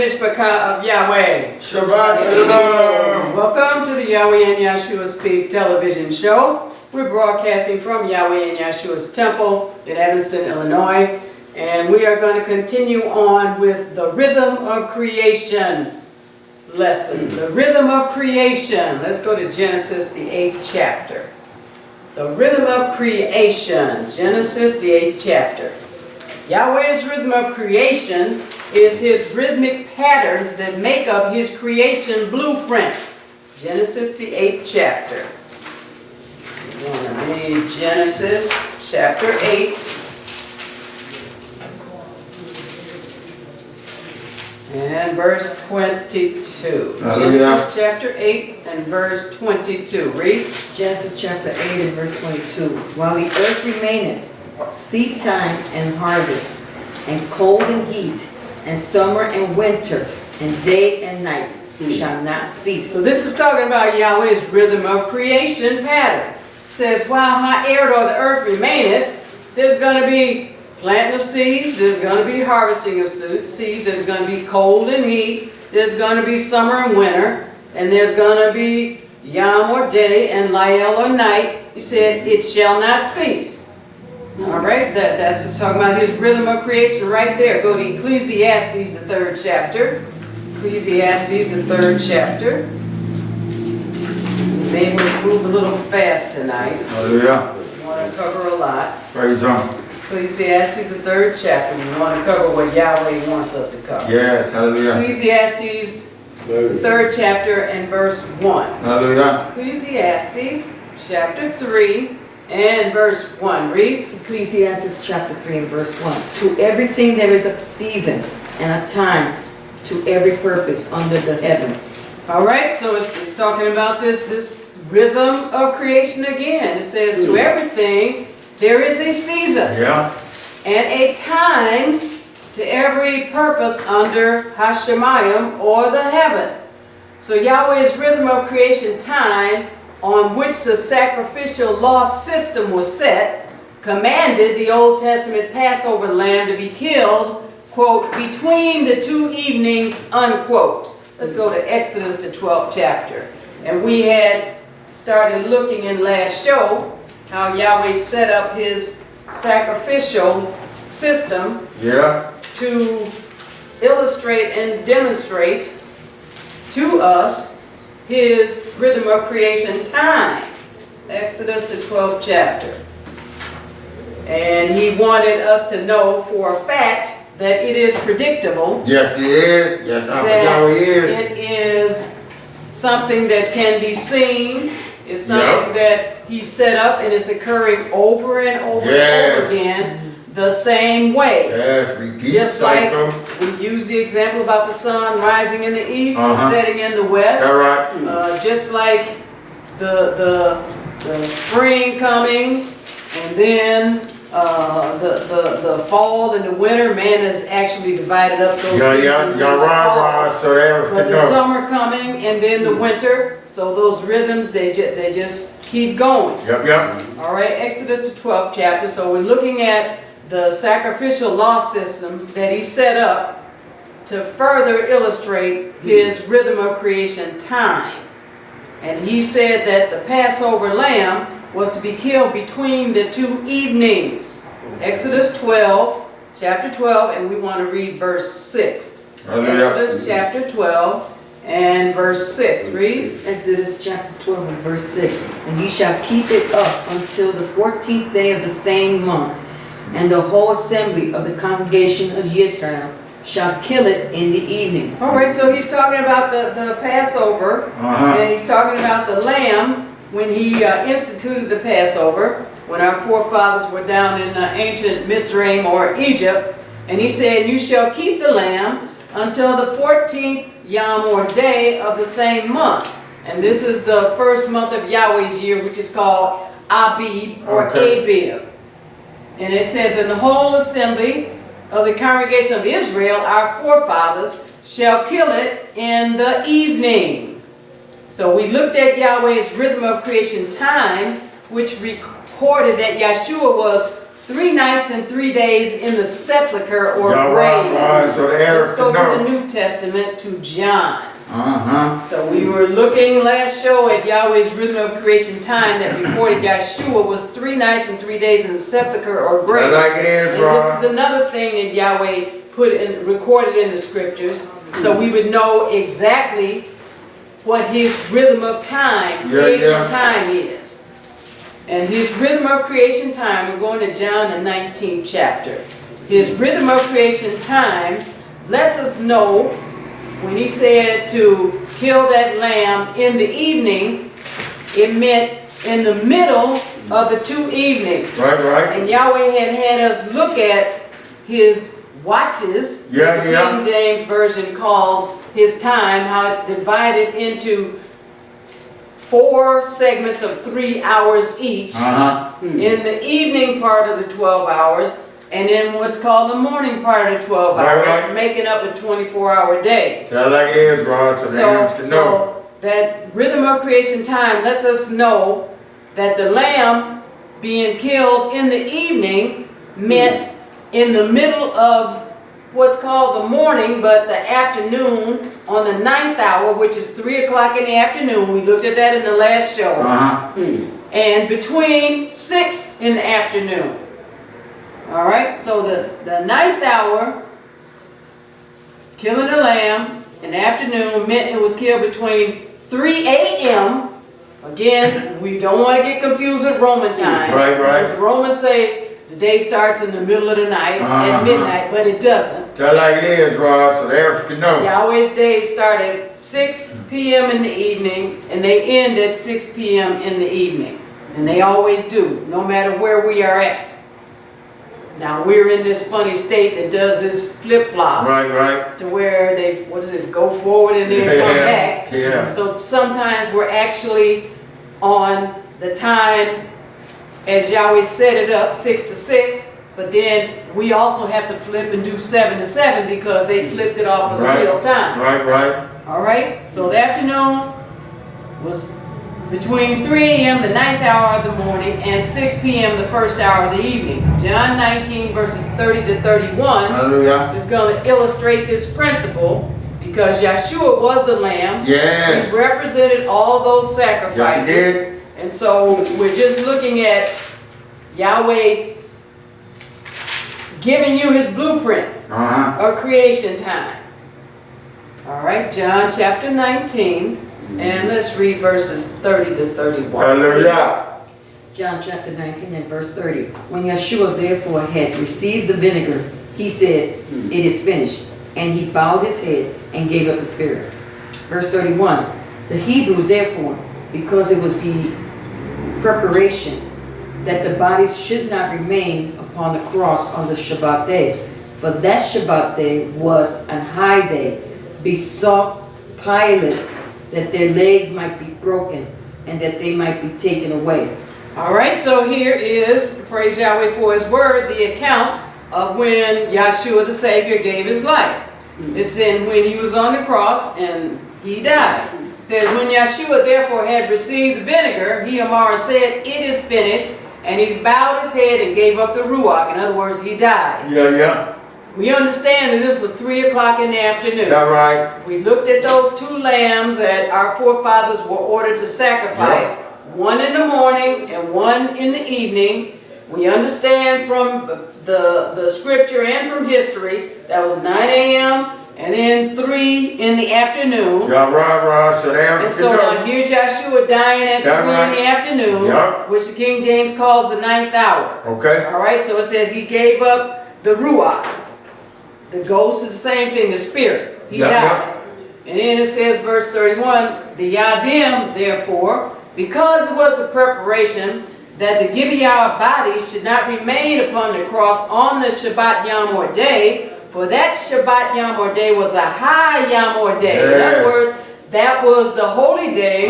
Mishpachah of Yahweh. Shabbat Shalom. Welcome to the Yahweh and Yahshua Speak television show. We're broadcasting from Yahweh and Yahshua's temple in Evanston, Illinois. And we are going to continue on with the rhythm of creation lesson. The rhythm of creation. Let's go to Genesis, the 8th chapter. The rhythm of creation. Genesis, the 8th chapter. Yahweh's rhythm of creation is his rhythmic patterns that make up his creation blueprint. Genesis, the 8th chapter. We want to read Genesis chapter 8. And verse 22. Genesis chapter 8 and verse 22 reads. Genesis chapter 8 and verse 22. While the earth remaineth, seed time and harvest, and cold and heat, and summer and winter, and day and night shall not cease. So this is talking about Yahweh's rhythm of creation pattern. It says, while high air or the earth remaineth, there's going to be planting of seeds, there's going to be harvesting of seeds, there's going to be cold and heat, there's going to be summer and winter, and there's going to be Yom or day and Lael or night. He said, it shall not cease. All right, that's just talking about his rhythm of creation right there. Go to Ecclesiastes, the 3rd chapter. Ecclesiastes, the 3rd chapter. Maybe we'll move a little fast tonight. Hallelujah. We want to cover a lot. Praise Him. Ecclesiastes, the 3rd chapter. We want to cover what Yahweh wants us to cover. Yes, hallelujah. Ecclesiastes, 3rd chapter and verse 1. Hallelujah. Ecclesiastes, chapter 3 and verse 1 reads. Ecclesiastes chapter 3 and verse 1. To everything there is a season and a time, to every purpose under the heaven. All right, so it's talking about this rhythm of creation again. It says, to everything there is a season and a time to every purpose under Hashemayim or the heaven. So Yahweh's rhythm of creation time, on which the sacrificial law system was set, commanded the Old Testament Passover lamb to be killed, quote, between the two evenings, unquote. Let's go to Exodus, the 12th chapter. And we had started looking in last show how Yahweh set up his sacrificial system to illustrate and demonstrate to us his rhythm of creation time. Exodus, the 12th chapter. And he wanted us to know for a fact that it is predictable. Yes, he is. Yes, Yahweh is. It is something that can be seen. It's something that he set up, and it's occurring over and over and over again the same way. Yes, repeat just cycle. Like we use the example about the sun rising in the east and setting in the west. All right. Just like the spring coming, and then the fall and the winter. Man has actually divided up those seasons into fall. But the summer coming and then the winter. So those rhythms, they just keep going. All right, Exodus, the 12th chapter. So we're looking at the sacrificial law system that he set up to further illustrate his rhythm of creation time. And he said that the Passover lamb was to be killed between the two evenings. Exodus 12, chapter 12, and we want to read verse 6. Exodus chapter 12 and verse 6 reads. Exodus chapter 12 and verse 6. And ye shall keep it up until the 14th day of the same month, and the whole assembly of the congregation of Yisrael shall kill it in the evening. All right, so he's talking about the Passover, and he's talking about the lamb when he instituted the Passover, when our forefathers were down in ancient Mizraim or Egypt, and he said, you shall keep the lamb until the 14th Yom or day of the same month. And this is the first month of Yahweh's year, which is called Abib or Abib. And it says, in the whole assembly of the congregation of Israel, our forefathers shall kill it in the evening. So we looked at Yahweh's rhythm of creation time, which recorded that Yahshua was 3 nights and 3 days in the sepulcher or Yeah, grave. right. So the Let's heirs go can to the know. New Testament to John. Uh-huh. So we were looking last show at Yahweh's rhythm of creation time that recorded Yahshua was 3 nights and 3 days in the sepulcher or I grave. like it is, And this is right. another thing that Yahweh recorded in the scriptures, so we would know exactly what his rhythm of time, creation time is. And his rhythm of creation time, we're going to John the 19th chapter. His rhythm of creation time lets us know when he said to kill that lamb in the evening, it meant in the middle of the 2 evenings. Right. And Yahweh had us look at his watches. Yeah, the yeah. King James Version calls his time, how it's divided into 4 segments of 3 hours each. Uh-huh. In the evening part of the 12 hours, and in what's called the morning part of the 12 hours, Right. making up a 24-hour day. I like it is, right. So the heirs can know. So that rhythm of creation time lets us know that the lamb being killed in the evening meant in the middle of what's called the morning, but the afternoon on the 9th hour, which is 3 o'clock in the afternoon. We looked at that in the last show. Uh-huh. And between 6 in the afternoon. All right, so the 9th hour, killing the lamb in the afternoon meant it was killed between 3 a.m. Again, we don't want to get confused with Roman time. Right. Because Romans say the day starts in the middle of the night at midnight, but it doesn't. I like it is, right. So the heirs can know. Yahweh's days start at 6 p.m. in the evening, and they end at 6 p.m. in the evening. And they always do, no matter where we are at. Now, we're in this funny state that does this flip-flop. Right. To where they, go forward and then come back. Yeah. So sometimes we're actually on the time, as Yahweh set it up, 6 to 6, but then we also have to flip and do 7 to 7 because they flipped it off of the real time. Right. All right, so the afternoon was between 3 a.m. the 9th hour of the morning and 6 p.m. the 1st hour of the evening. John 19 verses 30 to 31 Hallelujah. is going to illustrate this principle because Yahshua was the lamb. Yes. He represented all those Yes, sacrifices. he did. And so we're just looking at Yahweh giving you his blueprint of creation time. All right, John chapter 19. And let's read verses 30 to 31. Hallelujah. John chapter 19 and verse 30. When Yahshua therefore had received the vinegar, he said, "It is finished." And he bowed his head and gave up the spirit. Verse 31. The Hebrews therefore, because it was the preparation that the bodies should not remain upon the cross on the Shabbat day, for that Shabbat day was an high day, besought Pilate that their legs might be broken and that they might be taken away. All right, so here is, praise Yahweh for his word, the account of when Yahshua the Savior gave his life. It's in when he was on the cross and he died. It says, when Yahshua therefore had received the vinegar, he, Amar, said, "It is finished," and he bowed his head and gave up the ruach. In other words, he died. Yeah. We understand that this was 3 o'clock in the afternoon. That right. We looked at those 2 lambs that our forefathers were ordered to sacrifice, one in the morning and one in the evening. We understand from the scripture and from history that was 9 a.m. and then 3 in the afternoon. Yeah, right. So the heirs And so can now know. here's Yahshua dying at 3 in the afternoon, which the King James calls the 9th hour. Okay. All right, so it says he gave up the ruach. The ghost is the same thing, the spirit. He died. And then it says, verse 31, the Yadim, therefore, because it was the preparation that the Gibeah bodies should not remain upon the cross on the Shabbat Yom or day, for that Shabbat Yom or day was a high Yom or day. Yes. In other words, that was the holy day,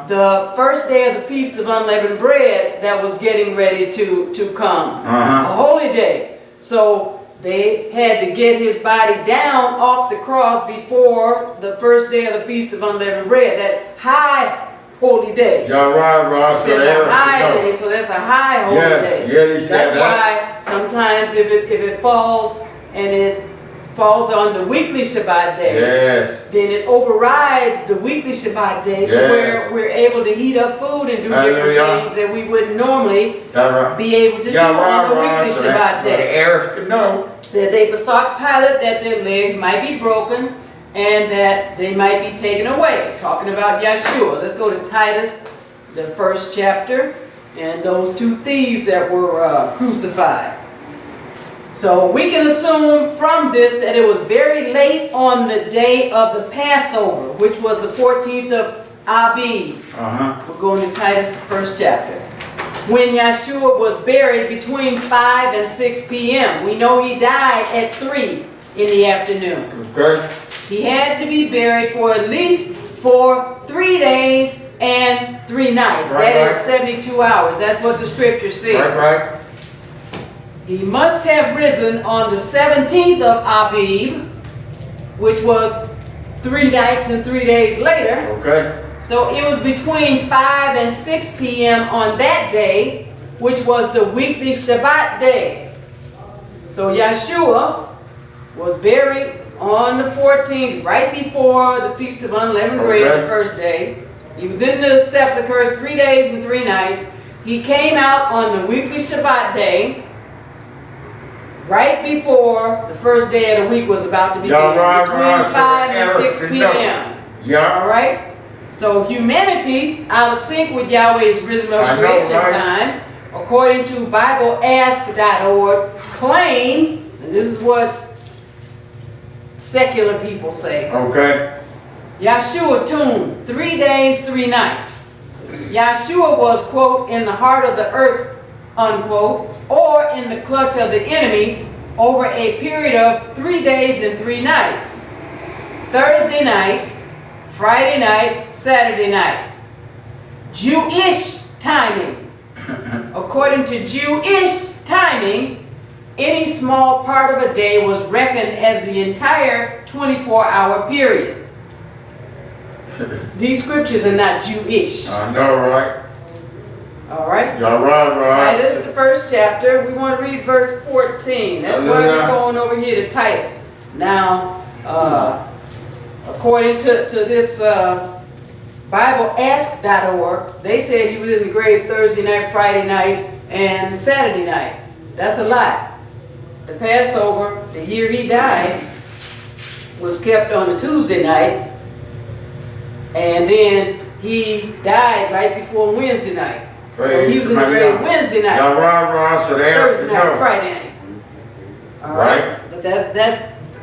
the first day of the Feast of Unleavened Bread that was getting ready to come. A holy day. So they had to get his body down off the cross before the first day of the Feast of Unleavened Bread. That high holy day. Yahweh, It says a high day, so that's a high holy day. Yes, he said That's why sometimes if it falls and it falls on the weekly Shabbat day, yes. then it overrides the weekly Shabbat day to Yes. where we're able to heat up food and do different Hallelujah. things that we wouldn't normally Yahweh. be able to do on the weekly so Shabbat the day. heirs can know. Said they besought Pilate that their legs might be broken and that they might be taken away. Talking about Yahshua. Let's go to Titus, the 1st chapter, and those two thieves that were crucified. So we can assume from this that it was very late on the day of the Passover, which was the 14th of Ibryi. We're going to Titus, the 1st chapter. When Yahshua was buried between 5 and 6 p.m. We know he died at 3 in the afternoon. Okay. He had to be buried for at least for 3 days and 3 nights. Right, That is right. 72 hours. That's what the scripture says. Right. He must have risen on the 17th of Ibryi, which was 3 nights and 3 days later. Okay. So it was between 5 and 6 p.m. on that day, which was the weekly Shabbat day. So Yahshua was buried on the 14th, right before the Feast of Unleavened Bread, Okay. the first day. He was in the sepulchre 3 days and 3 nights. He came out on the weekly Shabbat day, right before the first day of the week was about to begin, between 5 and 6 p.m. Yeah. All right? So humanity, out of sync with Yahweh's rhythm of creation time, according to BibleAsk.org, claim, and this is what secular people say, Okay. Yahshua tomb, 3 days, 3 nights. Yahshua was, quote, in the heart of the earth, unquote, or in the clutch of the enemy over a period of 3 days and 3 nights. Thursday night, Friday night, Saturday night. Jewish timing. According to Jewish timing, any small part of a day was reckoned as the entire 24-hour period. These scriptures are not Jewish. I know, right? All right? Yahweh. Titus, the 1st chapter. We want to read verse 14. That's why we're going over here to Titus. Now, according to this BibleAsk.org, they said he was in the grave Thursday night, Friday night, and Saturday night. That's a lie. The Passover, the year he died, was kept on a Tuesday night, and then he died right before Wednesday night. So he was in the grave Wednesday night, Thursday night, Friday night. All right? But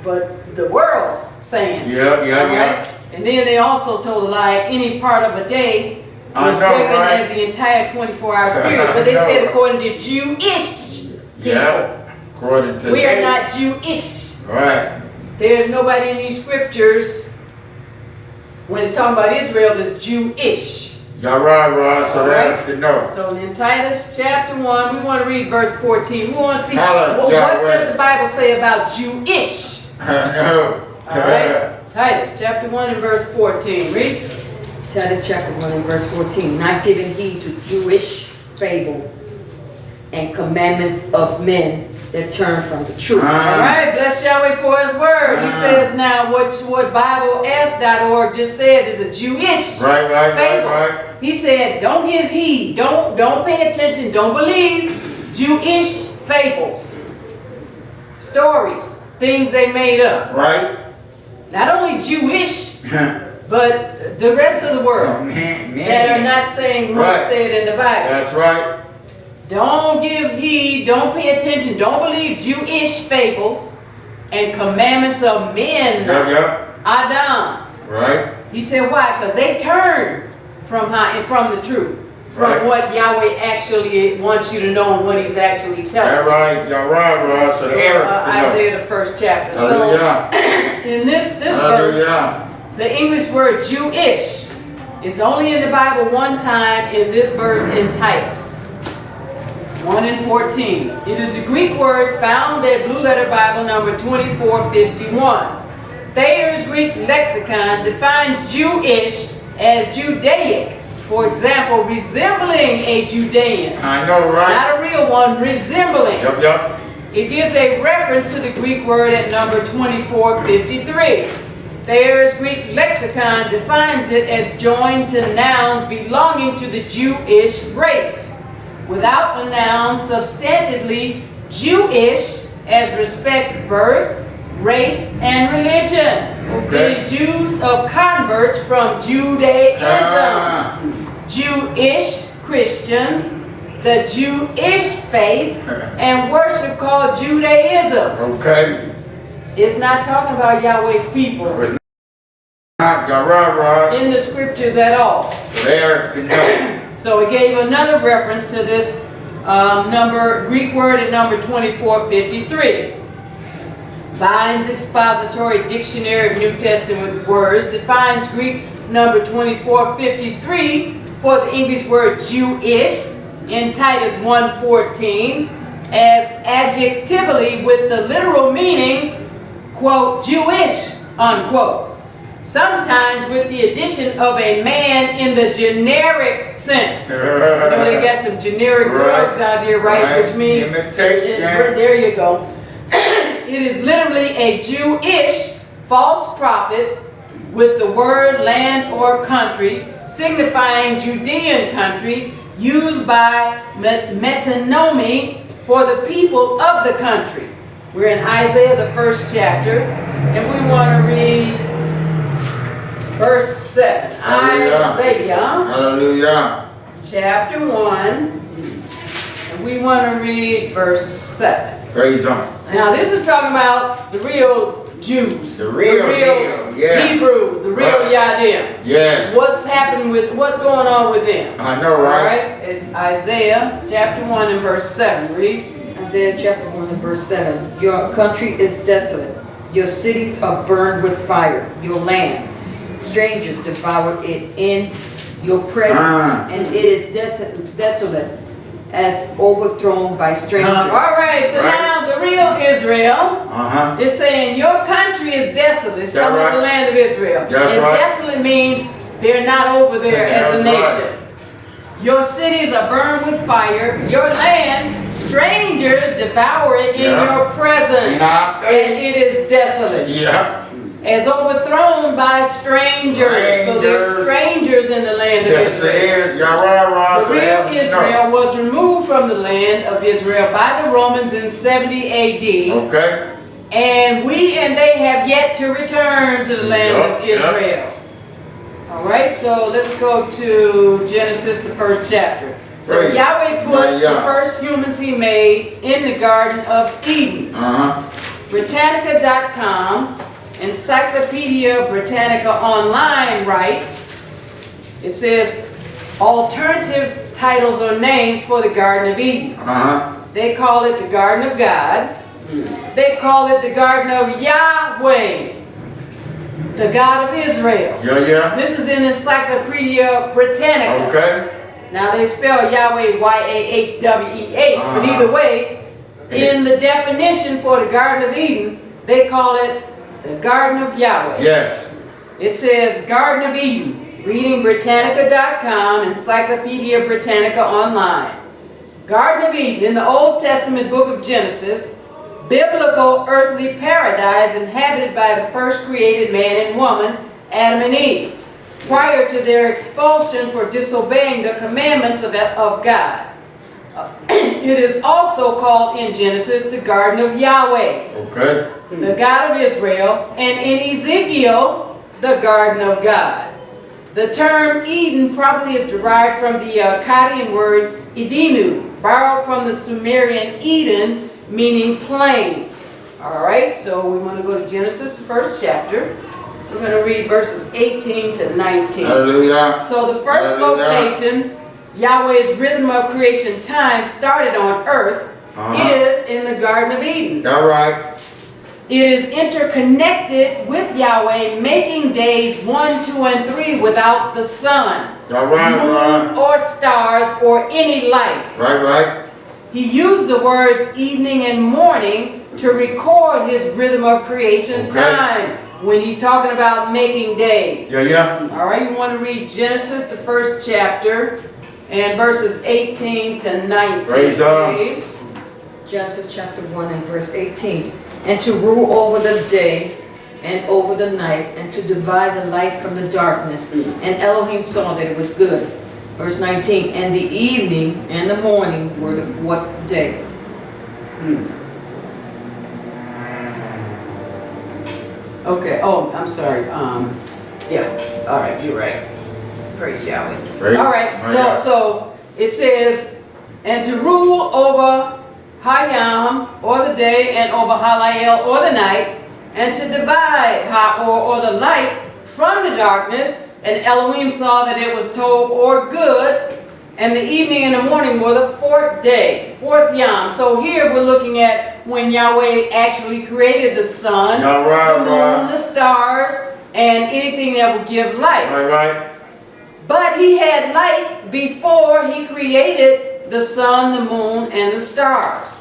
but the world's saying. Yeah. And then they also told a lie, any part of a day was reckoned as the entire 24-hour period. But they said according to Jewish people. Yeah. According to We are not Jewish. Right. There's nobody in these scriptures, when it's talking about Israel, that's Jewish. Yahweh, so that you know. So in Titus chapter 1, we want to read verse 14. We want to see Hallelujah. what does the Bible say about Jewish. I know. All right. Titus chapter 1 and verse 14. Reads. Titus chapter 1 and verse 14. Not giving heed to Jewish fable and commandments of men that turn from the truth. All right, bless Yahweh for his word. He says now what BibleAsk.org just said is a Jewish fable. He said, don't give heed, don't pay attention, don't believe Jewish fables, stories, things they made up. Right. Not only Jewish, but the rest of the world that are not saying what's said in the Bible. That's right. Don't give heed, don't pay attention, don't believe Jewish fables and commandments of men. Adam. Right. He said why? Because they turn from the truth. From what Yahweh actually wants you to know and what he's actually telling you. Right. Yahweh, so the heirs can know. Isaiah the 1st chapter. So in this verse, the English word Jewish is only in the Bible one time in this verse in Titus. 1 and 14. It is the Greek word found at Blue Letter Bible number 2451. Thayer's Greek lexicon defines Jewish as Judaic For example, resembling a Judean. I know, right? Not a real one, resembling. Yup. It gives a reference to the Greek word at number 2453. Thayer's Greek lexicon defines it as joined to nouns belonging to the Jewish race, without a noun substantively Jewish as respects birth, race, and religion. Okay. It is used of converts from Judaism, Jewish Christians, the Jewish faith, and worship called Judaism. Okay. It's not talking about Yahweh's people in the scriptures at all. So it gave another reference to this Greek word at number 2453. Vine's Expository Dictionary of New Testament Words defines Greek number 2453 for the English word Jewish in Titus 1:14 as adjectively with the literal meaning, quote, Jewish, unquote. Sometimes with the addition of a man in the generic sense. You know, they got some generic drugs out here, right? Which means, there you go. It is literally a Jewish false prophet with the word land or country, signifying Judean country, used by metonymy for the people of the country. We're in Isaiah, the 1st chapter, and we want to read verse 7. Isaiah, Hallelujah. chapter 1, and we want to read verse 7. Praise Him. Now this is talking about the real Jews, The real Hebrews, the real Yadim. Yes. What's happening what's going on with them? I know, All right? right, it's Isaiah chapter 1 and verse 7 reads. Isaiah chapter 1 and verse 7. Your country is desolate. Your cities are burned with fire. Your land, strangers devour it in your presence, and it is desolate as overthrown by strangers. All right, so now the real Israel is saying your country is desolate. It's talking about the land of Israel. Desolate means they're not over there as a nation. Your cities are burned with fire. Your land, strangers devour it in your presence. And it is desolate. As overthrown by strangers. So there's strangers in the land of Israel. The real Israel was removed from the land of Israel by the Romans in 70 AD. Okay. And they have yet to return to the land of Israel. All right, so let's go to Genesis, the 1st chapter. So Yahweh put the first humans He made in the Garden of Eden. Britannica.com, Encyclopedia Britannica Online writes, it says, alternative titles or names for the Garden of Eden. They call it the Garden of God. They call it the Garden of Yahweh, the God of Israel. This is in Encyclopedia Britannica. Okay. Now they spell Yahweh YHWH, but either way, in the definition for the Garden of Eden, they call it the Garden of Yahweh. Yes. It says Garden of Eden, reading Britannica.com, Encyclopedia Britannica Online. Garden of Eden, in the Old Testament book of Genesis, biblical earthly paradise inhabited by the first created man and woman, Adam and Eve, prior to their expulsion for disobeying the commandments of God. It is also called in Genesis the Garden of Yahweh, the God of Israel, and in Ezekiel, the Garden of God. The term Eden probably is derived from the Akkadian word Edenu, borrowed from the Sumerian Eden, meaning plain. All right, so we want to go to Genesis, the 1st chapter. We're going to read verses 18 to 19. Hallelujah. So the first location, Yahweh's rhythm of creation time started on earth, is in the Garden of Eden. All right. It is interconnected with Yahweh, making days 1, 2, and 3 without the sun, moon, or stars, or any light. Right. He used the words evening and morning to record his rhythm of creation time, when he's talking about making days. Yeah. All right, you want to read Genesis, the first chapter, and verses 18 to 19, Praise God. please. Genesis chapter 1 and verse 18. And to rule over the day and over the night, and to divide the light from the darkness. And Elohim saw that it was good. Verse 19. And the evening and the morning were the fourth day. Okay, oh, I'm sorry. Yeah, all right, you're right. Praise Yahweh. Praise All right, my God. so it says, and to rule over Hayam, or the day, and over Halael, or the night, and to divide Ha-or, or the light, from the darkness. And Elohim saw that it was Tov, or good, and the evening and the morning were the fourth day, fourth Yom. So here we're looking at when Yahweh actually created the sun, the moon, the stars, and anything that would give light. Right. But he had light before he created the sun, the moon, and the stars.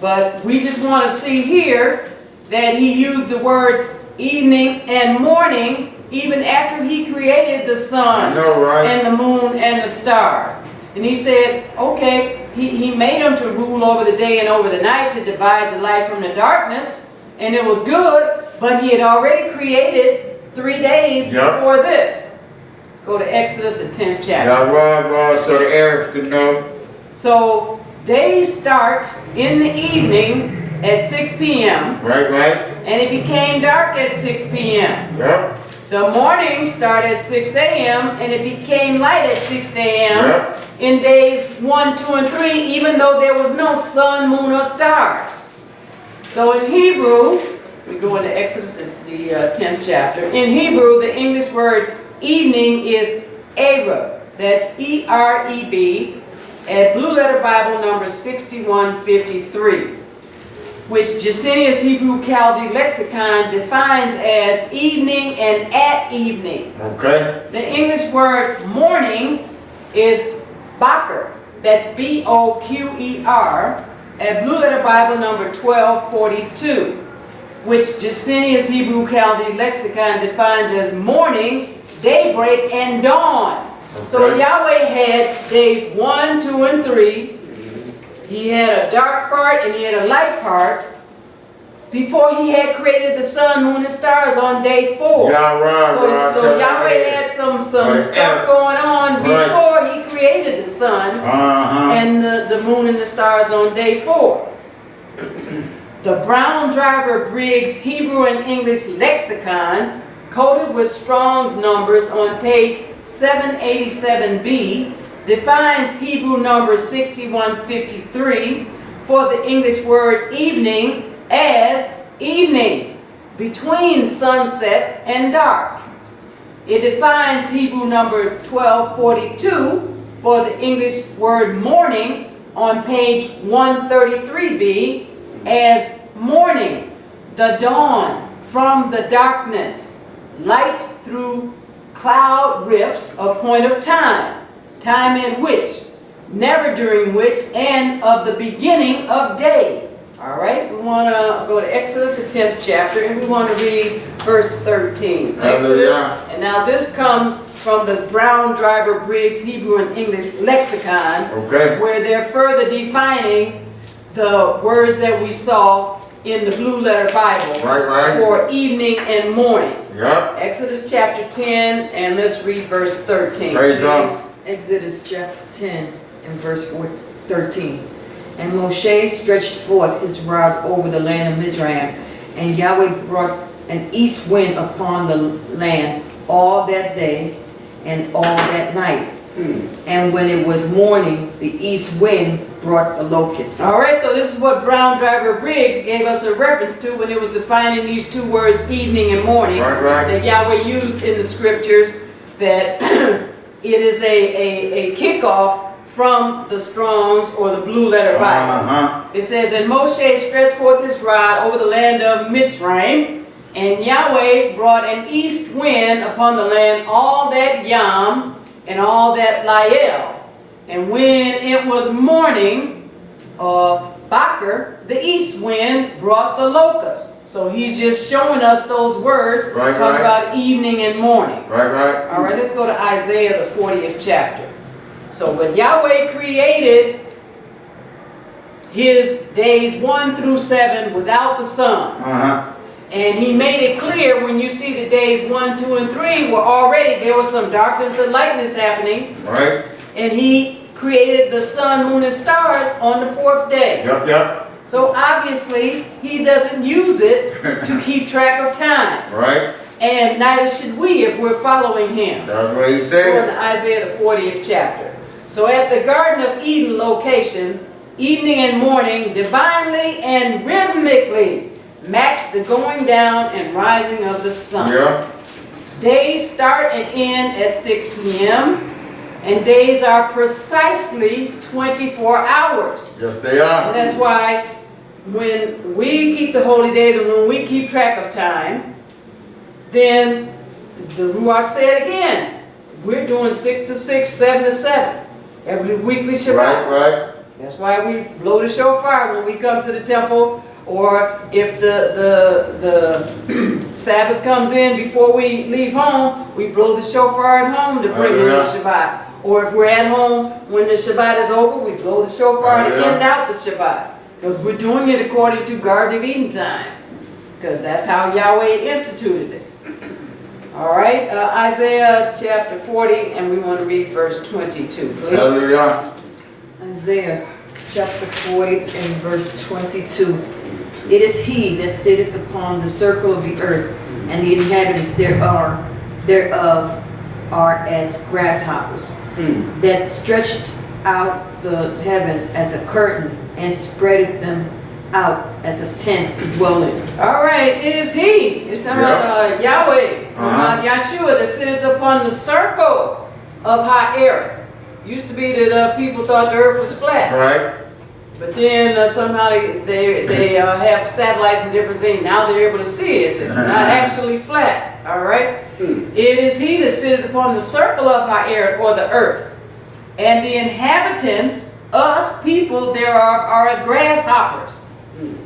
But we just want to see here that he used the words evening and morning even after he created the sun and the moon and the stars. And he said, okay, he made them to rule over the day and over the night, to divide the light from the darkness, and it was good, but he had already created 3 days before this. Go to Exodus, the 10th chapter. So the Arabs could know. So days start in the evening at 6 p.m. Right. And it became dark at 6 p.m. Yep. The morning started at 6 a.m. and it became light at 6 a.m. Yep. In days 1, 2, and 3, even though there was no sun, moon, or stars. So in Hebrew, we go into Exodus, the 10th chapter. In Hebrew, the English word evening is Ereb. That's E-R-E-B, at Blue Letter Bible number 6153, which Gesenius Hebrew Chaldee Lexicon defines as evening and at evening. Okay. The English word morning is Boker. That's B-O-Q-E-R, at Blue Letter Bible number 1242, which Gesenius Hebrew Chaldee Lexicon defines as morning, daybreak, and dawn. Okay. So Yahweh had days 1, 2, and 3. He had a dark part and he had a light part before he had created the sun, moon, and stars on day 4. So Yahweh had some stuff going on before he created the sun and the moon and the stars on day 4. The Brown Driver Briggs Hebrew and English Lexicon, coded with Strong's numbers on page 787b, defines Hebrew number 6153 for the English word evening as evening, between sunset and dark. It defines Hebrew number 1242 for the English word morning on page 133b as morning, the dawn from the darkness, light through cloud rifts, a point of time, time in which, never during which, and of the beginning of day. All right, we want to go to Exodus, the 10th chapter, and we want to read verse 13. Exodus, and now this comes from the Brown Driver Briggs Hebrew and English Lexicon, where they're further defining the words that we saw in the Blue Letter Bible for evening and morning. Exodus chapter 10, and let's read verse 13. Exodus chapter 10 and verse 13. And Moshe stretched forth his rod over the land of Mizraim, and Yahweh brought an east wind upon the land all that day and all that night. And when it was morning, the east wind brought the locusts. All right, so this is what Brown Driver Briggs gave us a reference to when it was defining these two words, evening and morning, that Yahweh used in the scriptures, that it is a kickoff from the Strong's or the Blue Letter Bible. It says, and Moshe stretched forth his rod over the land of Mitzrayim, and Yahweh brought an east wind upon the land all that Yam and all that Lael. And when it was morning, Baker, the east wind, brought the locusts. So he's just showing us those words, talking about evening and morning. Right. All right, let's go to Isaiah, the 40th chapter. So, but Yahweh created his days 1 through 7 without the sun. And he made it clear when you see the days 1, 2, and 3 were already, there was some darkness and lightness happening. Right. And he created the sun, moon, and stars on the 4th day. Yep. So obviously, he doesn't use it to keep track of time. Right. And neither should we if we're following him. That's what he Go said. to Isaiah, the 40th chapter. So at the Garden of Eden location, evening and morning divinely and rhythmically match the going down and rising of the sun. Yeah. Days start and end at 6 p.m. and days are precisely 24 hours. Yes, they are. And that's why when we keep the holy days and when we keep track of time, then the Ruach said again, we're doing 6 to 6, 7 to 7, every weekly Shabbat. Right. That's why we blow the shofar when we come to the temple, or if the Sabbath comes in before we leave home, we blow the shofar at home to bring in the Shabbat. Or if we're at home when the Shabbat is over, we blow the shofar to end out the Shabbat. Because we're doing it according to Garden of Eden time. Because that's how Yahweh instituted it. All right, Isaiah chapter 40, and we want to read verse 22, please. Hallelujah. Isaiah chapter 40 and verse 22. It is he that sitteth upon the circle of the earth, and the inhabitants thereof are as grasshoppers, that stretched out the heavens as a curtain, and spreadeth them out as a tent to dwell in. All right, it is he. It's talking about Yahweh, talking about Yahshua that sitteth upon the circle of Ha'eret. Used to be that people thought the earth was flat. Right. But then somehow they have satellites and different things. Now they're able to see it. It's not actually flat. All right? It is he that sitteth upon the circle of Ha'eret, or the earth. And the inhabitants, us people, thereof, are as grasshoppers.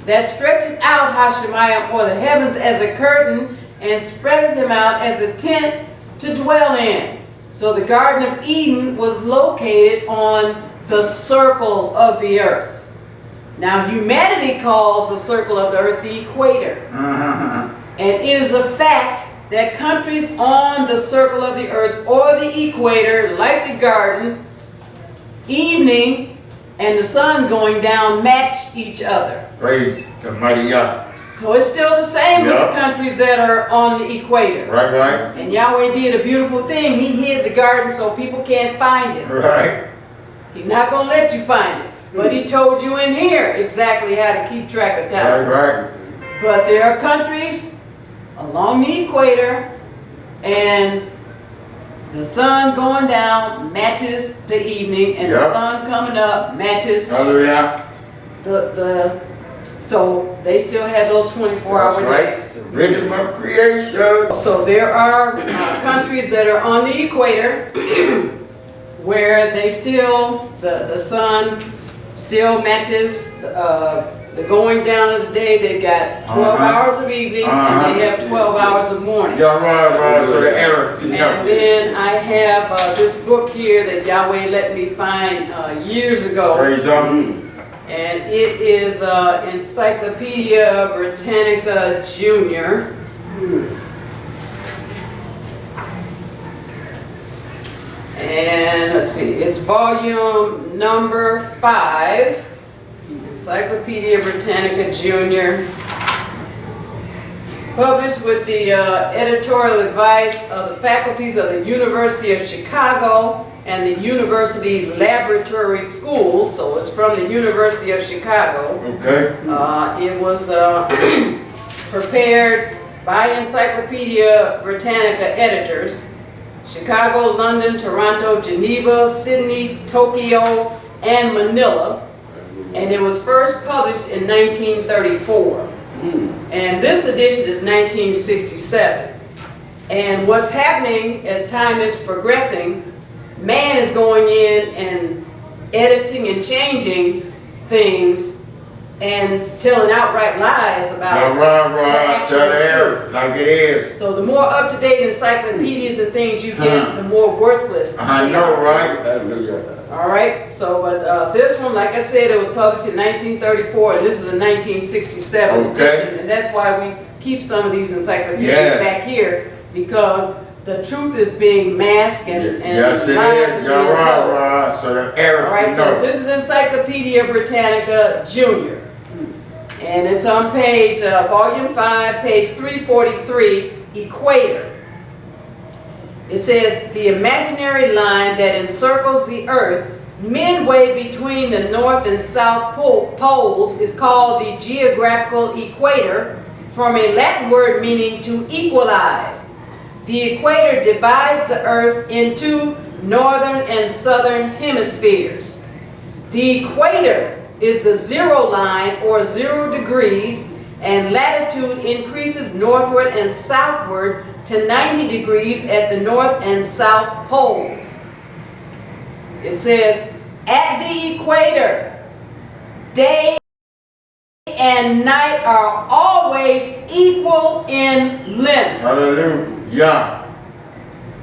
That stretches out Hashemayim, or the heavens, as a curtain, and spreadeth them out as a tent to dwell in. So the Garden of Eden was located on the circle of the earth. Now humanity calls the circle of the earth the equator. And it is a fact that countries on the circle of the earth or the equator, like the garden, evening and the sun going down match each other. Praise the mighty Yah. So it's still the same with the countries that are on the equator. Right. And Yahweh did a beautiful thing. He hid the garden so people can't find it. Right. He's not going to let you find it. But he told you in here exactly how to keep track of time. Right. But there are countries along the equator, and the sun going down matches the evening, and the sun coming up matches so they still have those 24-hour days. The rhythm of creation. So there are countries that are on the equator where they still, the sun still matches the going down of the day. They've got 12 hours of evening, and they have 12 hours of morning. So the error can help. And then I have this book here that Yahweh let me find years ago. Praise Him. And it is Encyclopedia Britannica Junior. And let's see, it's volume number 5, Encyclopedia Britannica Junior, published with the editorial advice of the faculties of the University of Chicago and the University Laboratory Schools. So it's from the University of Chicago. Okay. It was prepared by Encyclopedia Britannica editors. Chicago, London, Toronto, Geneva, Sydney, Tokyo, and Manila. And it was first published in 1934. And this edition is 1967. And what's happening as time is progressing, man is going in and editing and changing things and telling outright lies about Tell the earth like it is. So the more up-to-date encyclopedias and things you get, the more worthless I they know, are. right? All right, so but this one, like I said, it was published in 1934, and this is a 1967 edition, and that's why we keep some of these encyclopedias back here, because the truth is being masked and yes, it lies is. are being told. So the earth. All right, so this is Encyclopedia Britannica Junior, and it's on page volume 5, page 343, Equator. It says, the imaginary line that encircles the earth midway between the north and south poles is called the geographical equator, from a Latin word meaning to equalize. The equator divides the earth into northern and southern hemispheres. The equator is the zero line, or 0 degrees, and latitude increases northward and southward to 90 degrees at the north and south poles. It says, at the equator, day and night are always equal in length. Hallelujah.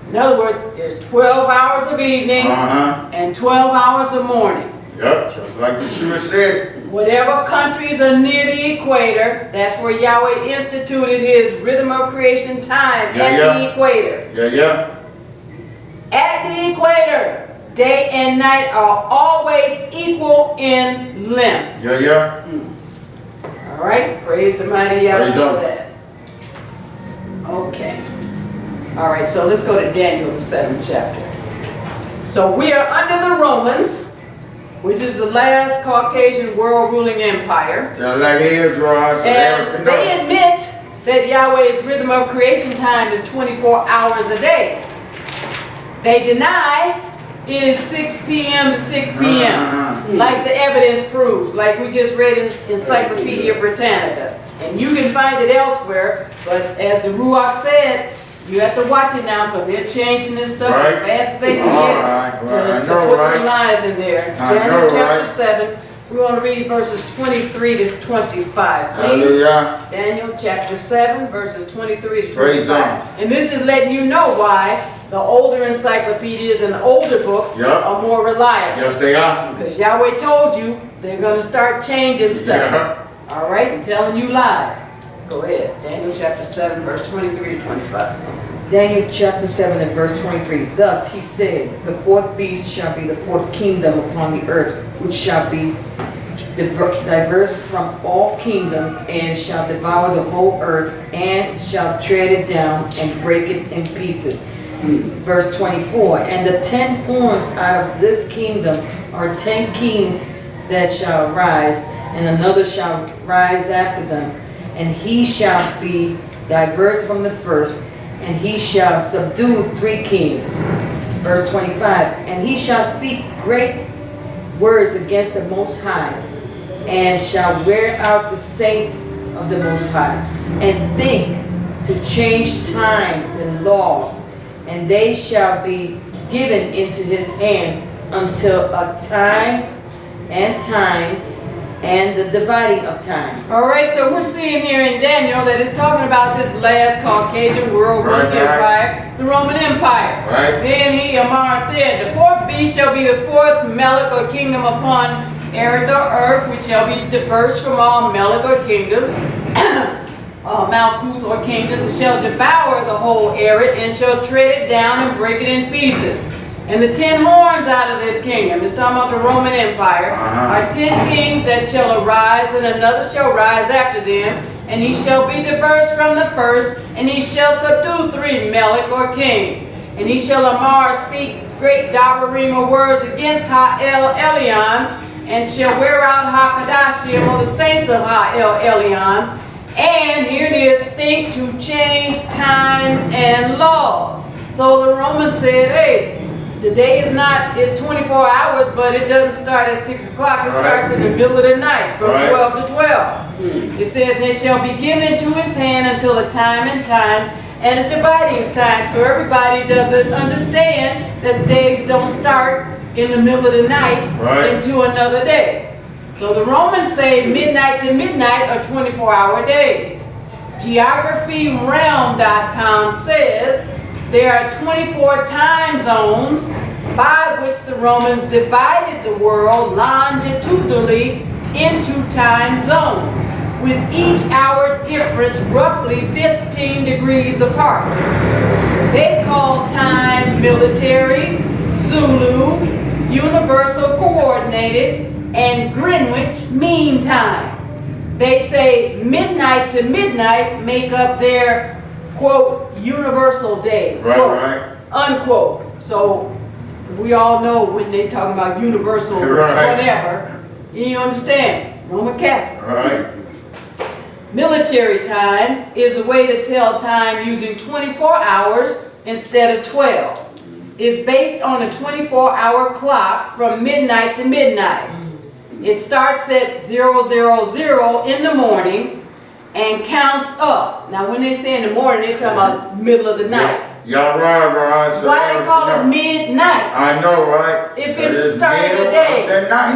In other words, there's 12 hours of evening and 12 hours of morning. Yep, just like Yahshua said. Whatever countries are near the equator, that's where Yahweh instituted his rhythm of creation time, at the equator. At the equator, day and night are always equal in length. All right, praise the mighty Yahweh for that. Okay. All right, so let's go to Daniel, the 7th chapter. So we are under the Romans, which is the last Caucasian world ruling empire. Like it is, Ross. And they admit that Yahweh's rhythm of creation time is 24 hours a day. They deny it is 6 p.m. to 6 p.m., like the evidence proves, like we just read in Encyclopedia Britannica. And you can find it elsewhere, but as the Ruach said, you have to watch it now, because they're changing this stuff as fast as they can get to put some lies in there. Daniel chapter 7, we want to read verses 23 to 25, please. Daniel chapter 7, verses 23 to 25. And this is letting you know why the older encyclopedias and older books are more reliable. Yes, they are. Because Yahweh told you they're going to start changing stuff. All right, and telling you lies. Go ahead. Daniel chapter 7, verse 23 to 25. Daniel chapter 7 and verse 23. Thus he said, the fourth beast shall be the fourth kingdom upon the earth, which shall be diverse from all kingdoms, and shall devour the whole earth, and shall tread it down and break it in pieces. Verse 24. And the 10 horns out of this kingdom are 10 kings that shall rise, and another shall rise after them. And he shall be diverse from the first, and he shall subdue 3 kings. Verse 25, and he shall speak great words against the Most High, and shall wear out the saints of the Most High, and think to change times and laws, and they shall be given into his hand until a time and times and the dividing of time. All right, so we're seeing here in Daniel that it's talking about this last Caucasian world ruling empire, the Roman Empire. Then Amar said, the fourth beast shall be the fourth Melech or kingdom upon the earth, which shall be diverse from all Melech or kingdoms, Malkuth or kingdoms, and shall devour the whole earth, and shall tread it down and break it in pieces. And the 10 horns out of this kingdom, it's talking about the Roman Empire, are 10 kings that shall arise, and another shall rise after them, and he shall be diverse from the first, and he shall subdue 3 Melech or kings. And he shall speak great Dabarima words against Ha-El Elyon, and shall wear out Ha-Kadashim, or the saints of Ha-El Elyon. And here it is, think to change times and laws. So the Romans said, hey, the day is 24 hours, but it doesn't start at 6 o'clock. It starts in the middle of the night, from 12 to 12. It says, they shall be given into his hand until a time and times and a dividing of time. So everybody doesn't understand that the days don't start in the middle of the night into another day. So the Romans say midnight to midnight are 24-hour days. GeographyRealm.com says there are 24 time zones by which the Romans divided the world longitudinally into time zones, with each hour difference roughly 15 degrees apart. They call time military, Zulu, universal coordinated, and Greenwich Mean Time. They say midnight to midnight make up their, quote, universal day, Right, quote, right. unquote. So we all know when they talk about universal Right. whatever, you understand, Roman Catholic. Right. Military time is a way to tell time using 24 hours instead of 12. It's based on a 24-hour clock from midnight to midnight. It starts at 000 in the morning and counts up. Now when they say in the morning, they're talking about middle of the night. Y'all right. So Why they call it midnight? I know, right? If it's starting the day.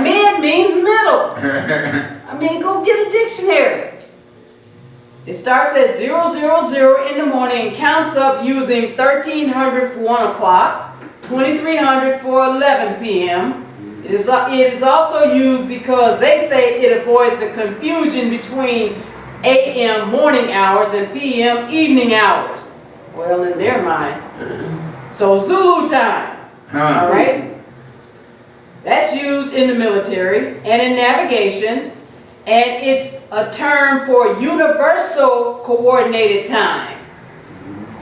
Mid means middle. I mean, go get a dictionary. It starts at 000 in the morning and counts up using 1300 for 1 o'clock, 2300 for 11 p.m. It is also used because they say it avoids the confusion between a.m. morning hours and p.m. evening hours. Well, in their mind. So Zulu time, all right? That's used in the military and in navigation, and it's a term for universal coordinated time.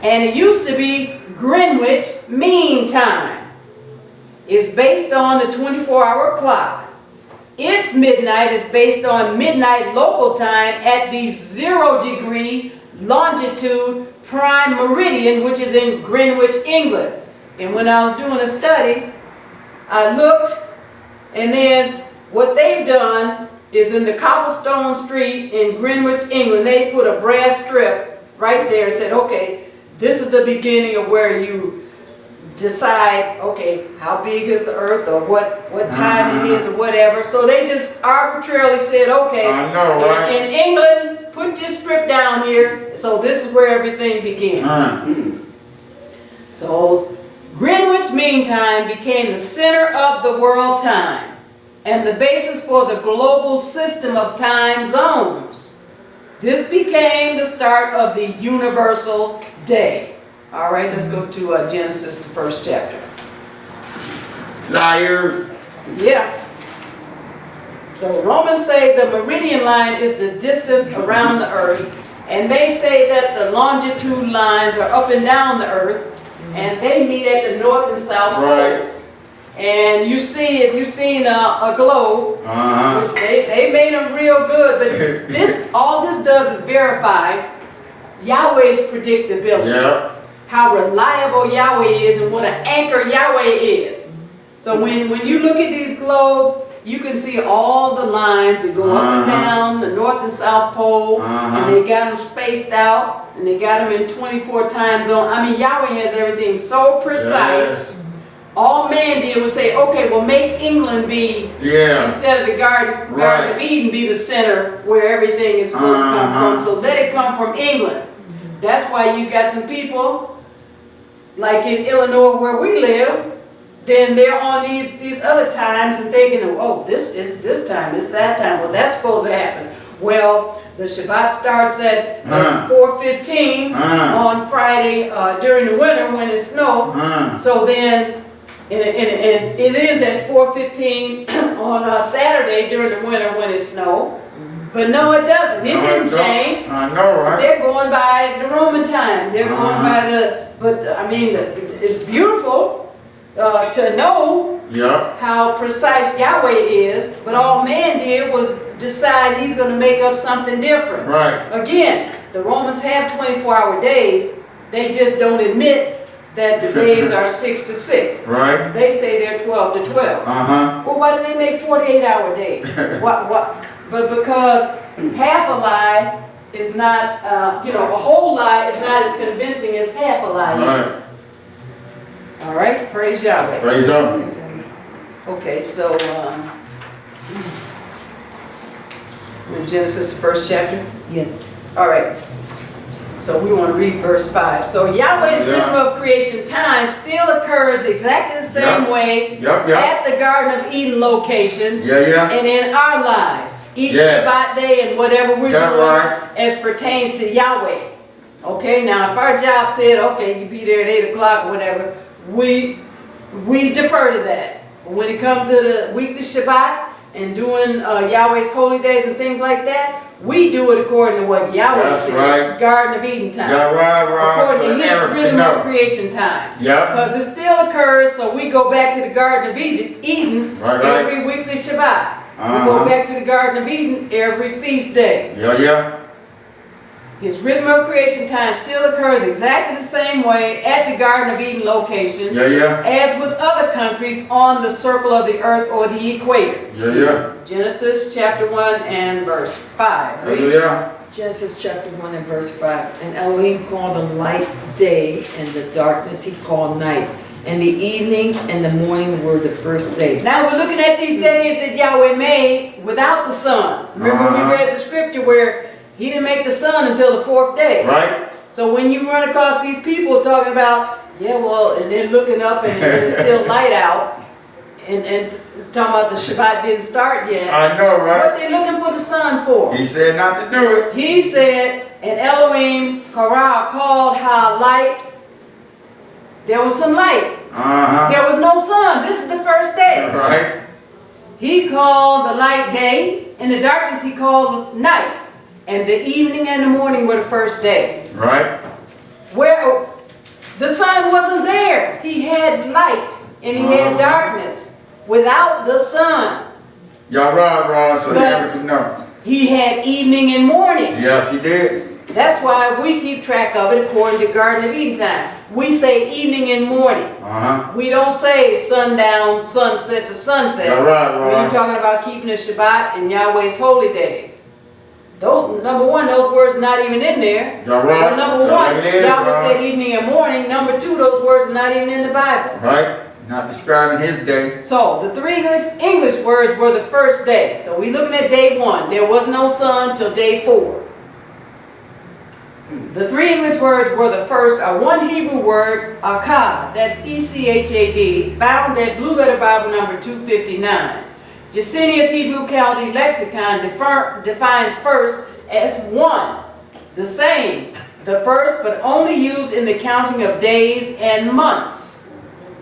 And it used to be Greenwich Mean Time. It's based on the 24-hour clock. Its midnight is based on midnight local time at the 0-degree longitude prime meridian, which is in Greenwich, England. And when I was doing a study, I looked, and then what they've done is in the cobblestone street in Greenwich, England, they put a brass strip right there and said, okay, this is the beginning of where you decide, okay, how big is the earth or what time it is or whatever. So they just arbitrarily said, okay, I know, right? in England, put this strip down here. So this is where everything begins. So Greenwich Mean Time became the center of the world time and the basis for the global system of time zones. This became the start of the universal day. All right, let's go to Genesis, the 1st chapter. Liars. Yeah. So Romans say the meridian line is the distance around the earth, and they say that the longitude lines are up and down the earth, and they meet at the north and south poles. And you see, if you've seen a globe, which they made them real good, but all this does is verify Yahweh's predictability. Yeah. How reliable Yahweh is and what an anchor Yahweh is. So when you look at these globes, you can see all the lines that go up and down the north and south pole, and they got them spaced out, and they got them in 24 time zones. I mean, Yahweh has everything so precise. Yes. All man did was say, okay, well, make England be, instead of the Garden of Eden, be the center where everything is supposed to come from. So let it come from England. That's why you got some people, like in Illinois where we live, then they're on these other times and thinking, oh, this is this time, it's that time. Well, that's supposed to happen. Well, the Shabbat starts at 4:15 on Friday during the winter when it snows. So then it ends at 4:15 on Saturday during the winter when it snows. But no, it doesn't. It didn't change. I know, right? They're going by the Roman time. They're going by I mean, it's beautiful to know how precise Yahweh is, but all man did was decide he's going to make up something different. Right. Again, the Romans have 24-hour days. They just don't admit that the days are 6 to 6. Right. They say they're 12 to 12. Well, why do they make 48-hour days? But because half a lie is not, a whole lie is not as convincing as half a lie is. All right, praise Yahweh. Praise Yahweh. Okay, so In Genesis, the first chapter? Yes. All right. So we want to read verse 5. So Yahweh's rhythm of creation time still occurs exactly the same way at the Garden of Eden location and in our lives. Each Shabbat day and whatever we're doing as pertains to Yahweh. Okay, now if our job said, okay, you be there at 8 o'clock or whatever, we defer to that. But when it comes to the weekly Shabbat and doing Yahweh's holy days and things like that, we do it according to what Yahweh said. Garden of Eden time. According to his rhythm of creation time. Because it still occurs, so we go back to the Garden of Eden every weekly Shabbat. We go back to the Garden of Eden every feast day. His rhythm of creation time still occurs exactly the same way at the Garden of Eden location as with other countries on the circle of the earth or the equator. Genesis chapter 1 and verse 5 reads, Genesis chapter 1 and verse 5. And Elohim called the light day, and the darkness he called night. And the evening and the morning were the first day. Now we're looking at these days that Yahweh made without the sun. Remember we read the scripture where he didn't make the sun until the 4th day. So when you run across these people talking about, and they're looking up and it's still light out, and talking about the Shabbat didn't start yet. I know, right? What they looking for the sun for? He said not to do it. He said, and Elohim called how light. There was some light. There was no sun. This is the first day. He called the light day, and the darkness he called night. And the evening and the morning were the first day. Where the sun wasn't there. He had light and he had darkness without the sun. So never can know. He had evening and morning. Yes, he did. That's why we keep track of it according to Garden of Eden time. We say evening and morning. We don't say sundown, sunset to sunset. When you're talking about keeping the Shabbat and Yahweh's holy days. Number one, those words are not even in there. Well, number one, Yahweh said evening and morning. Number two, those words are not even in the Bible. Not describing his day. So the three English words were the first day. So we're looking at day 1. There was no sun till day 4. The three English words were the first are one Hebrew word, Akkad. That's E-C-H-A-D, found at Blue Letter Bible number 259. Jacinius Hebrew County Lexicon defines first as one, the same, the first but only used in the counting of days and months.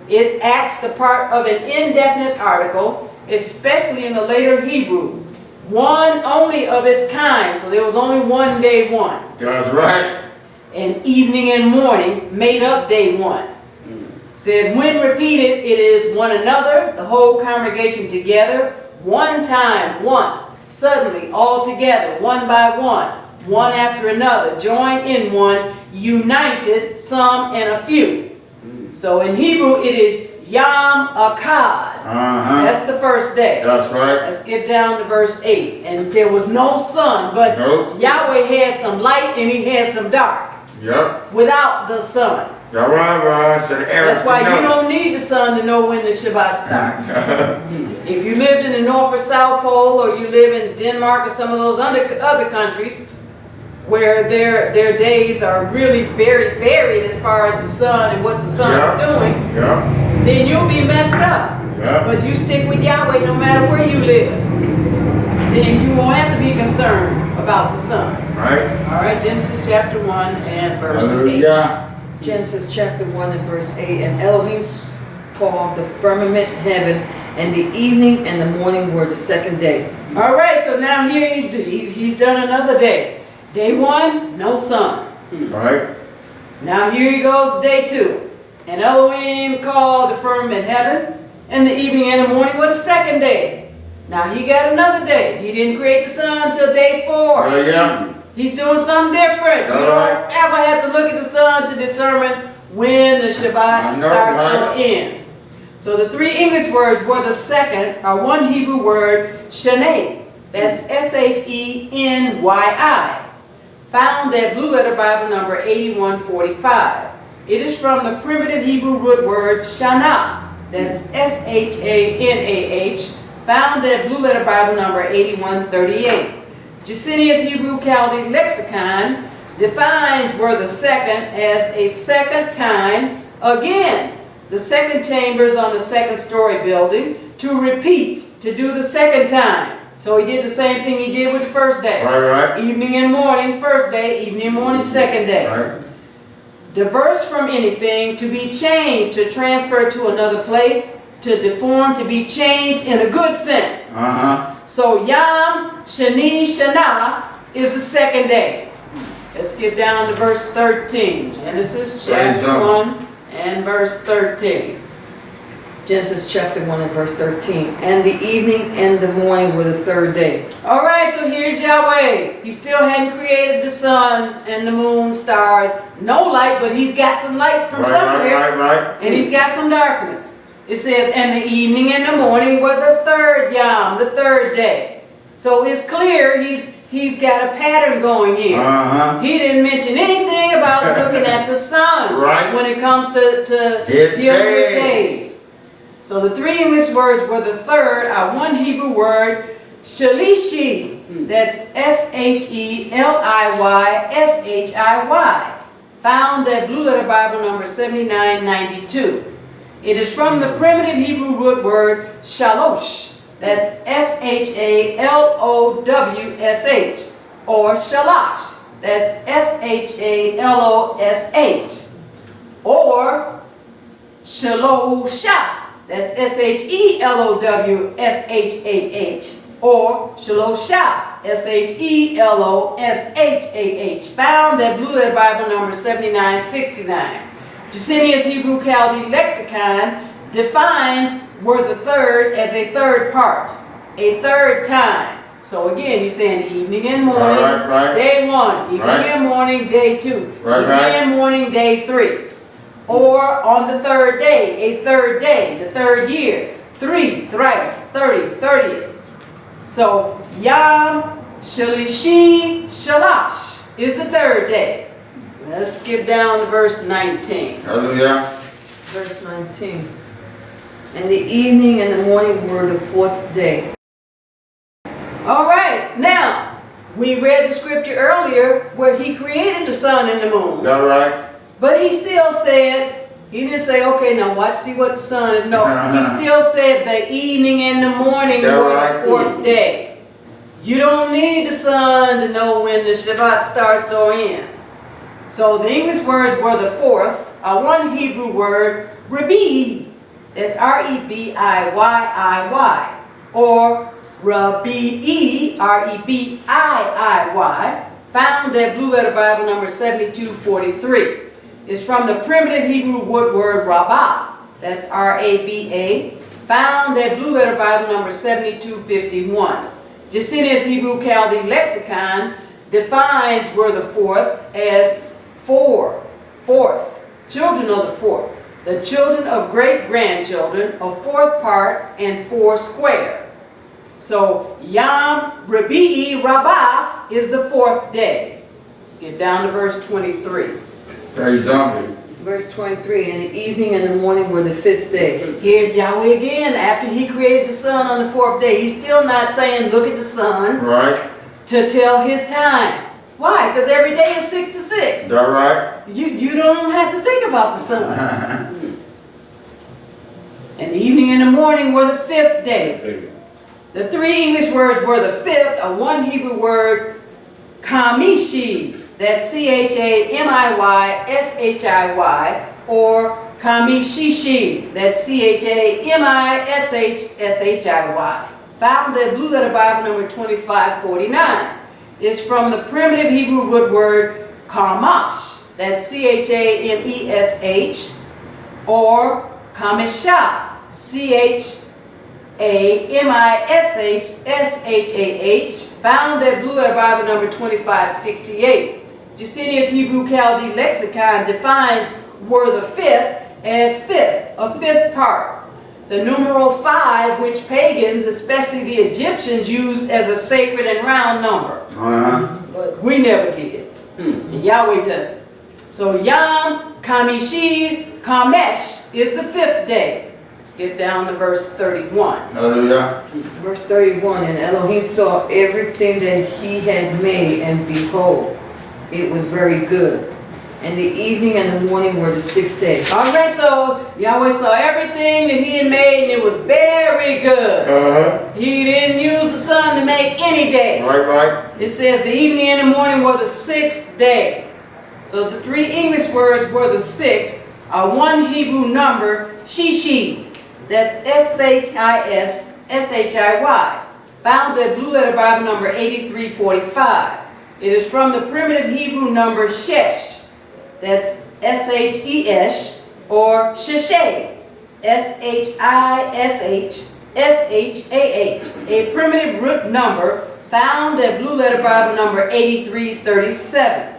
It acts the part of an indefinite article, especially in the later Hebrew. One only of its kind, so there was only one day 1. That's right. And evening and morning made up day 1. Says, when repeated, it is one another, the whole congregation together, one time, once, suddenly, all together, one by one after another, join in one, united, some and a few. So in Hebrew, it is Yom Akkad. That's the first day. That's right. Let's get down to verse 8. And there was no sun, but Yahweh had some light and he had some dark. Without the sun. That's why you don't need the sun to know when the Shabbat starts. If you lived in the North or South Pole, or you live in Denmark or some of those other countries where their days are really very varied as far as the sun and what the sun is doing, then you'll be messed up. But you stick with Yahweh no matter where you live. Then you won't have to be concerned about the sun. All right, Genesis chapter 1 and verse 8. Genesis chapter 1 and verse 8. And Elohim called the firmament heaven, and the evening and the morning were the second day. All right, so now here he's done another day. Day 1, no sun. Now here he goes, day 2. And Elohim called the firmament heaven, and the evening and the morning were the second day. Now he got another day. He didn't create the sun until day 4. He's doing something different. You don't ever have to look at the sun to determine when the Shabbat starts or ends. So the three English words were the second, are one Hebrew word, Shenei. That's S-H-E-N-Y-I. Found at Blue Letter Bible number 8145. It is from the primitive Hebrew root word Shana. That's S-H-A-N-A-H. Found at Blue Letter Bible number 8138. Jacinius Hebrew Chaldee Lexicon defines were the second as a second time again. The second chambers on the second story building to repeat, to do the second time. So he did the same thing he did with the first day. Right. Evening and morning, first day, evening and morning, second day. Right. Diverse from anything, to be changed, to transfer to another place, to deform, to be changed in a good sense. So Yom, Shani, Shana is the second day. Let's skip down to verse 13. Genesis chapter 1 and verse 13. Genesis chapter 1 and verse 13. And the evening and the morning were the third day. All right, so here's Yahweh. He still hadn't created the sun and the moon, stars. No light, but he's got some light from somewhere. Right. And he's got some darkness. It says, and the evening and the morning were the third Yom, the third day. So it's clear he's got a pattern going here. He didn't mention anything about looking at the sun when it comes to dealing with days. So the three English words were the third are one Hebrew word, shalishi. That's Sheliy, found at Blue Letter Bible number 7992. It is from the primitive Hebrew root word shalosh. That's Shalowsh, or shalash. That's Shalosh, or Shelomah. That's Shelowshah, or Shelomah, Shelomah, found at Blue Letter Bible number 7969. Jacinius Hebrew Chaldee Lexicon defines were the third as a third part, a third time. So again, he's saying evening and morning, day 1, evening and morning, day 2, evening and morning, day 3. Or on the third day, a third day, the third year, 3, thrice, 30, 30th. So Yom, Shalishi, Shalash is the third day. Let's skip down to verse 19. Hallelujah. Verse 19. And the evening and the morning were the fourth day. All right, now, we read the scripture earlier where he created the sun and the moon. All right. But he still said, he didn't say, okay, now watch, see what the sun is. No, he still said the evening and the morning were the fourth day. You don't need the sun to know when the Shabbat starts or ends. So the English words were the fourth, one Hebrew word, Ibryi. That's Rebiyyi, or Rebi'i, Rebiyyi, found at Blue Letter Bible number 7243. It's from the primitive Hebrew root word Rabbah, that's Raba, found at Blue Letter Bible number 7251. Jacinius Hebrew Chaldee Lexicon defines were the fourth as fourth, children of the fourth, the children of great-grandchildren, a fourth part and 4 square. So Yom Rebi'i Rabbah is the fourth day. Let's get down to verse 23. Praise God. Verse 23. And the evening and the morning were the fifth day. Here's Yahweh again. After he created the sun on the fourth day, he's still not saying look at the sun to tell his time. Why? Because every day is 6 to 6. Is that right? You don't have to think about the sun. And the evening and the morning were the fifth day. The three English words were the fifth, one Hebrew word, Kamishi. That's Chamiyshhiy, or Kamishishi. That's Chamishshiy. Found at Blue Letter Bible number 2549. It's from the primitive Hebrew root word Kamash. That's Chamesh, or Kamishah. Chamishshah, found at Blue Letter Bible number 2568. Jacinius Hebrew Chaldee Lexicon defines were the fifth as fifth, a fifth part. The numeral 5, which pagans, especially the Egyptians, used as a sacred and round number. But we never did. And Yahweh does it. So Yom Kamishi Kamesh is the fifth day. Skip down to verse 31. Hallelujah. Verse 31, and Elohim saw everything that he had made, and behold, it was very good. And the evening and the morning were the sixth day. All right, so Yahweh saw everything that he had made, and it was very good. He didn't use the sun to make any day. Right. It says the evening and the morning were the sixth day. So the three English words were the sixth, are one Hebrew number, shishi. That's S-H-I-S-S-H-I-Y. Found at Blue Letter Bible number 8345. It is from the primitive Hebrew number shesh. That's S-H-E-Sh or sheshay. S-H-I-S-H-S-H-A-H. A primitive root number found at Blue Letter Bible number 8337.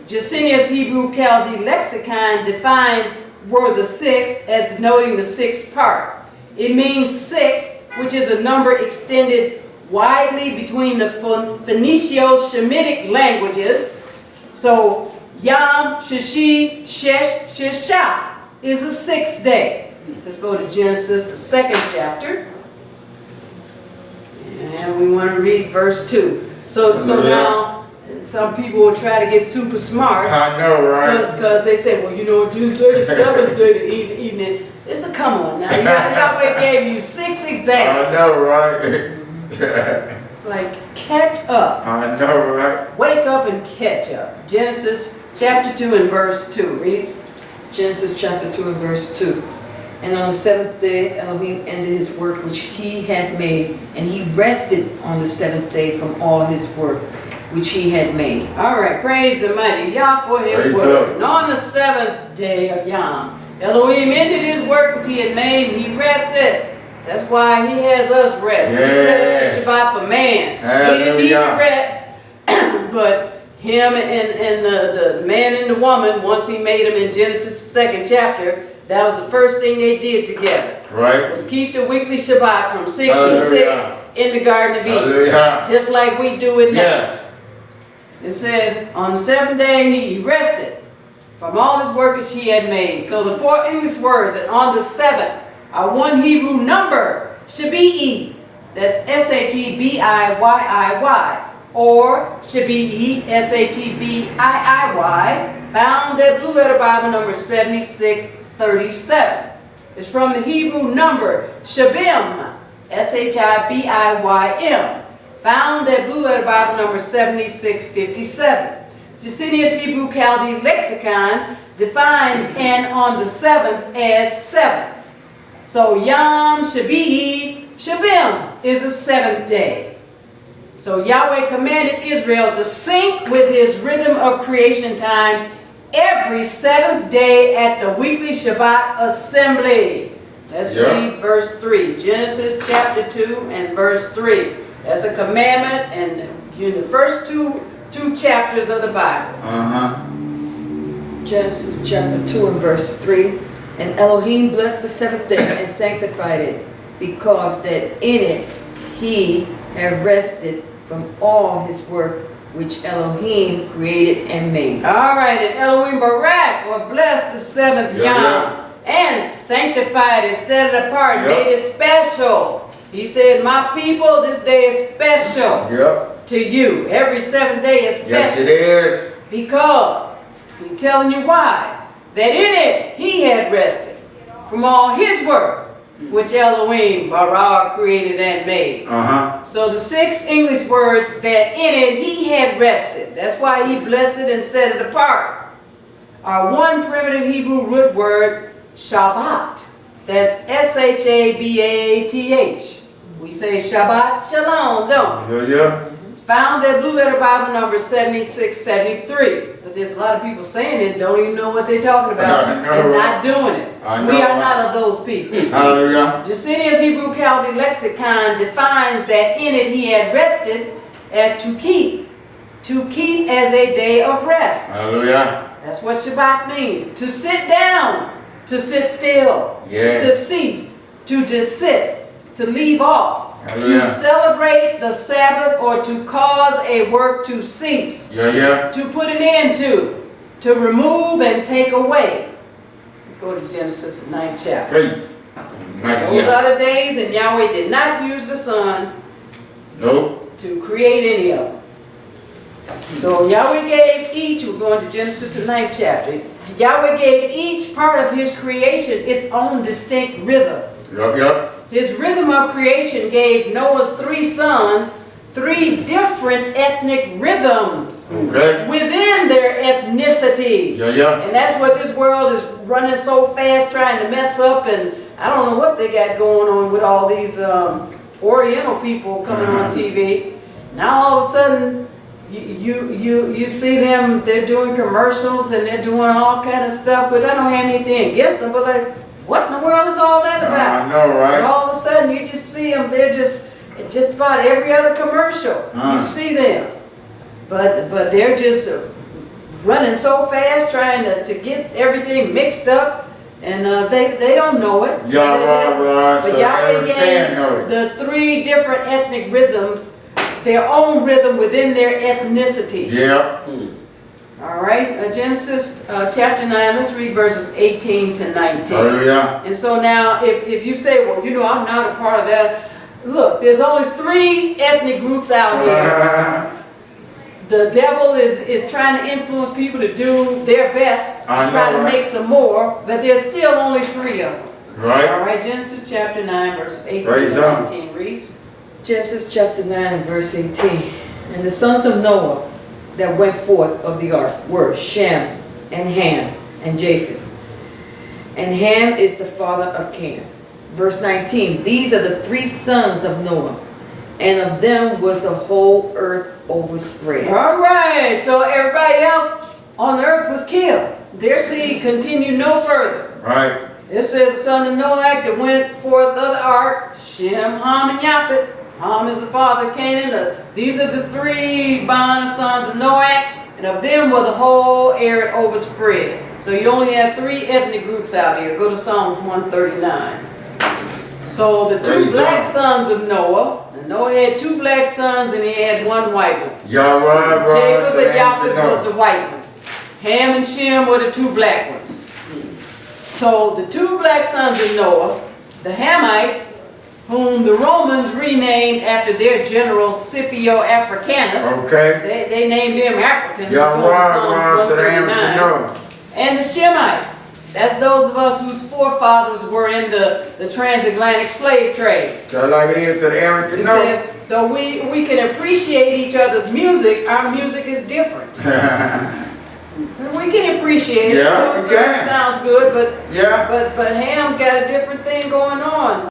Jacinius Hebrew Chaldee Lexicon defines were the sixth as denoting the sixth part. It means six, which is a number extended widely between the Phoenicio-Shemitic languages. So Yom, Shishi, Shesh, Sheshah is the sixth day. Let's go to Genesis, the 2nd chapter. And we want to read verse 2. So now, some people will try to get super smart. I know, right? Because they say, well, you know, if you say the 7th day to evening, it's a come on now. Yahweh gave you 6 examples. I know, right? It's like, catch up. I know, right? Wake up and catch up. Genesis chapter 2 and verse 2 reads. Genesis chapter 2 and verse 2. And on the seventh day Elohim ended his work which he had made, and he rested on the seventh day from all his work which he had made. All right, praise the mighty Yah for his Praise word. up. And on the 7th day of Yom, Elohim ended his work which he had made, and he rested. That's why he has us rest. He set the Shabbat for man. He didn't need to rest, but him and the man and the woman, once he made them in Genesis 2nd chapter, that was the first thing they did together. Right. Was keep the weekly Shabbat from 6 to 6 in the Garden of Eden. Hallelujah. Just like we do it now. Yes. It says, on the 7th day he rested from all his work which he had made. So the 4 English words that on the 7th are one Hebrew number, Shebi'i. That's S-H-E-B-I-Y-I-Y. Or Shebi'i, S-H-E-B-I-I-Y. Found at Blue Letter Bible number 7637. It's from the Hebrew number, Shabim. S-H-I-B-I-Y-M. Found at Blue Letter Bible number 7657. Jacinius Hebrew Chaldee Lexicon defines and on the 7th as 7th. So Yom, Shabi'i, Shabim is the 7th day. So Yahweh commanded Israel to sync with his rhythm of creation time every 7th day at the weekly Shabbat assembly. Let's read verse 3. Genesis chapter 2 and verse 3. That's a commandment and in the first two chapters of the Bible. Genesis chapter 2 and verse 3. And Elohim blessed the 7th day and sanctified it, because that in it he had rested from all his work which Elohim created and made. All right, and Elohim Barak, or blessed the 7th Yom, and sanctified it, set it apart, made it special. He said, my people, this day is special to you. Every 7th day is special. Yes, it is. Because, he's telling you why. That in it, he had rested from all his work, which Elohim Barak created and made. So the 6 English words that in it he had rested, that's why he blessed it and set it apart, are one primitive Hebrew root word, Shabbat. That's S-H-A-B-A-T-H. We say Shabbat Shalom, don't we? It's found at Blue Letter Bible number 7673. But there's a lot of people saying it, don't even know what they're talking about, and not doing it. We are not of those people. Hallelujah. Jacinius Hebrew Chaldee Lexicon defines that in it he had rested as to keep. To keep as a day of rest. Hallelujah. That's what Shabbat means. To sit down. To sit still. To cease. To desist. To leave off. To celebrate the Sabbath, or to cause a work to cease. To put an end to remove and take away. Let's go to Genesis, the 9th chapter. Those are the days, and Yahweh did not use the sun to create any of them. So Yahweh gave each, we're going to Genesis the 9th chapter, Yahweh gave each part of his creation its own distinct rhythm. His rhythm of creation gave Noah's 3 sons 3 different ethnic rhythms within their ethnicities. And that's what this world is running so fast trying to mess up, and I don't know what they got going on with all these Oriental people coming on TV. Now all of a sudden you see them, they're doing commercials and they're doing all kind of stuff, which I don't have anything against them, but like, what in the world is all that about? I know, right? And all of a sudden you just see them, they're just about every other commercial. You see them. But they're just running so fast trying to get everything mixed up, and they don't know it. But Yahweh gave the 3 different ethnic rhythms their own rhythm within their ethnicities. All right, Genesis chapter 9, let's read verses 18 to 19. And so now, if you say, well, you know, I'm not a part of that. Look, there's only 3 ethnic groups out here. The devil is trying to influence people to do their best to try to make some more, but there's still only 3 of them. All right, Genesis chapter 9, verse 18 to 19 reads. Genesis chapter 9, verse 18. And the sons of Noah that went forth of the ark were Shem and Ham and Japheth. And Ham is the father of Canaan. Verse 19. These are the 3 sons of Noah, and of them was the whole earth overspread. All right, so everybody else on the earth was killed. Their seed continued no further. Right. It says the son of Noah that went forth of the ark, Shem, Ham, and Japheth. Ham is the father of Canaan. These are the 3 bond sons of Noah, and of them were the whole earth overspread. So you only have 3 ethnic groups out here. Go to Psalms 139. So the 2 black sons of Noah, and Noah had 2 black sons and he had 1 white one. Japheth and Japheth was the white one. Ham and Shem were the 2 black ones. So the 2 black sons of Noah, the Hamites, whom the Romans renamed after their general Scipio Africanus. They named them Africans. And the Shemites. That's those of us whose forefathers were in the transatlantic slave trade. It says, though we can appreciate each other's music, our music is different. We can appreciate it. It sounds good, but Ham got a different thing going on.